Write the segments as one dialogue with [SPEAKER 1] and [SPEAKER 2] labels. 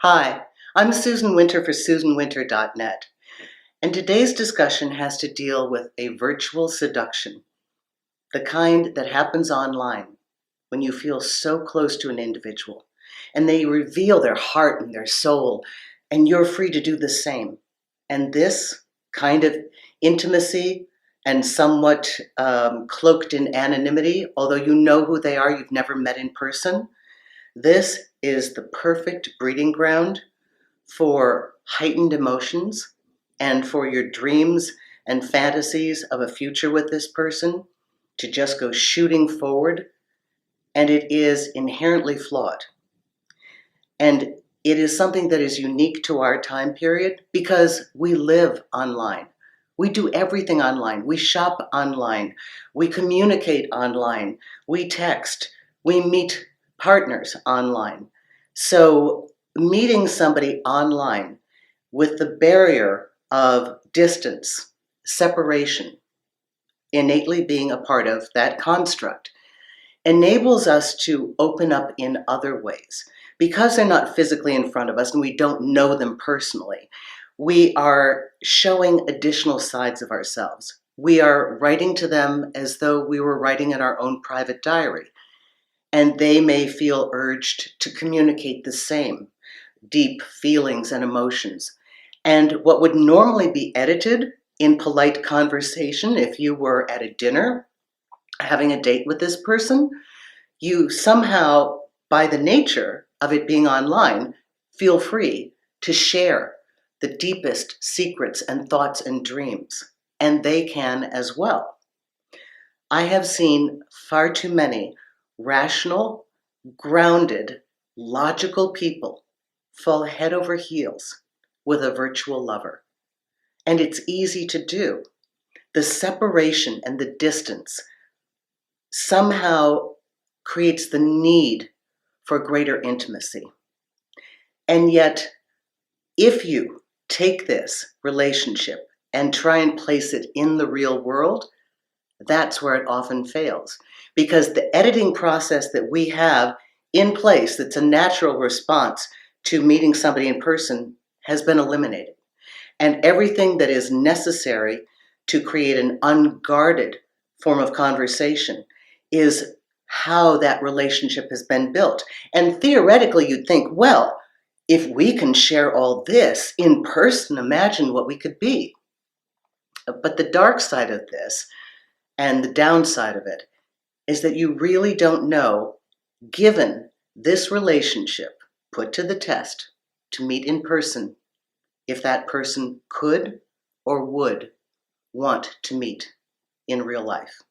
[SPEAKER 1] Hi, I'm Susan Winter for SusanWinter.net, and today's discussion has to deal with a virtual seduction, the kind that happens online when you feel so close to an individual and they reveal their heart and their soul, and you're free to do the same. And this kind of intimacy and somewhat cloaked in anonymity, although you know who they are, you've never met in person, this is the perfect breeding ground for heightened emotions and for your dreams and fantasies of a future with this person to just go shooting forward. And it is inherently flawed. And it is something that is unique to our time period because we live online. We do everything online. We shop online. We communicate online. We text. We meet partners online. So meeting somebody online with the barrier of distance, separation, innately being a part of that construct, enables us to open up in other ways. Because they're not physically in front of us and we don't know them personally, we are showing additional sides of ourselves. We are writing to them as though we were writing in our own private diary, and they may feel urged to communicate the same deep feelings and emotions. And what would normally be edited in polite conversation, if you were at a dinner having a date with this person, you somehow, by the nature of it being online, feel free to share the deepest secrets and thoughts and dreams, and they can as well. I have seen far too many rational, grounded, logical people fall head over heels with a virtual lover. And it's easy to do. The separation and the distance somehow creates the need for greater intimacy. And yet, if you take this relationship and try and place it in the real world, that's where it often fails. Because the editing process that we have in place, that's a natural response to meeting somebody in person, has been eliminated. And everything that is necessary to create an unguarded form of conversation is how that relationship has been built. And theoretically, you'd think, well, if we can share all this in person, imagine what we could be. But the dark side of this and the downside of it is that you really don't know, given this relationship put to the test to meet in person, if that person could or would want to meet in real life.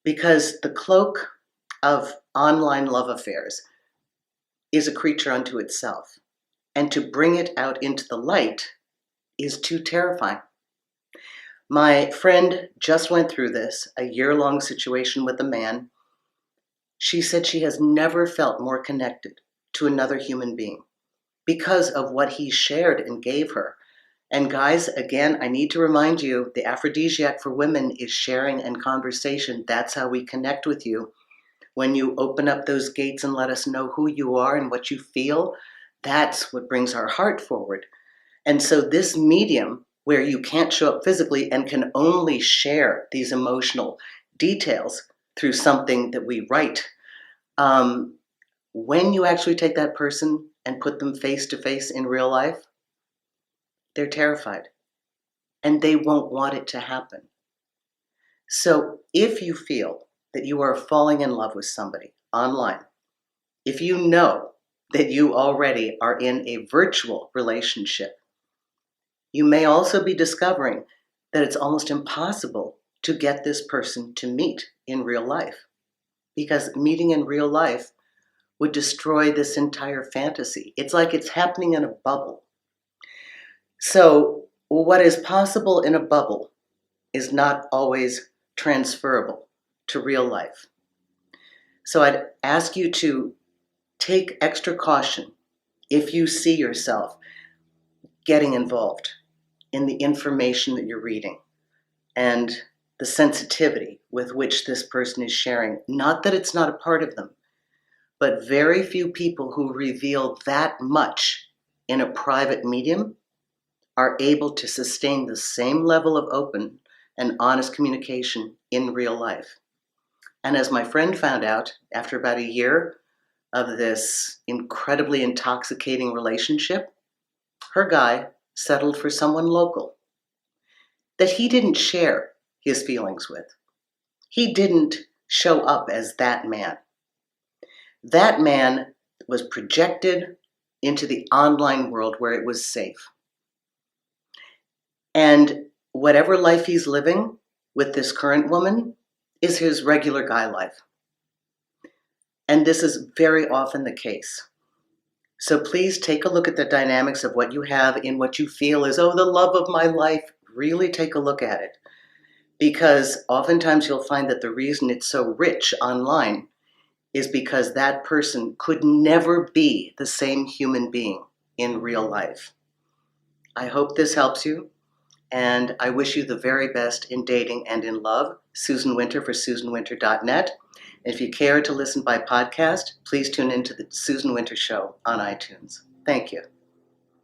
[SPEAKER 1] Because the cloak of online love affairs is a creature unto itself, and to bring it out into the light is too terrifying. My friend just went through this, a year-long situation with a man. She said she has never felt more connected to another human being because of what he shared and gave her. And guys, again, I need to remind you, the aphrodisiac for women is sharing and conversation. That's how we connect with you. When you open up those gates and let us know who you are and what you feel, that's what brings our heart forward. And so this medium, where you can't show up physically and can only share these emotional details through something that we write, when you actually take that person and put them face to face in real life, they're terrified and they won't want it to happen. So if you feel that you are falling in love with somebody online, if you know that you already are in a virtual relationship, you may also be discovering that it's almost impossible to get this person to meet in real life, because meeting in real life would destroy this entire fantasy. It's like it's happening in a bubble. So what is possible in a bubble is not always transferable to real life. So I'd ask you to take extra caution if you see yourself getting involved in the information that you're reading and the sensitivity with which this person is sharing. Not that it's not a part of them, But very few people who reveal that much in a private medium are able to sustain the same level of open and honest communication in real life. And as my friend found out after about a year of this incredibly intoxicating relationship, her guy settled for someone local that he didn't share his feelings with. He didn't show up as that man. That man was projected into the online world where it was safe. And whatever life he's living with this current woman is his regular guy life. And this is very often the case. So please take a look at the dynamics of what you have in what you feel is, oh, the love of my life. Really take a look at it. Because oftentimes you'll find that the reason it's so rich online is because that person could never be the same human being in real life. I hope this helps you, and I wish you the very best in dating and in love. Susan Winter for SusanWinter.net. If you care to listen by podcast, please tune into the Susan Winter Show on iTunes. Thank you.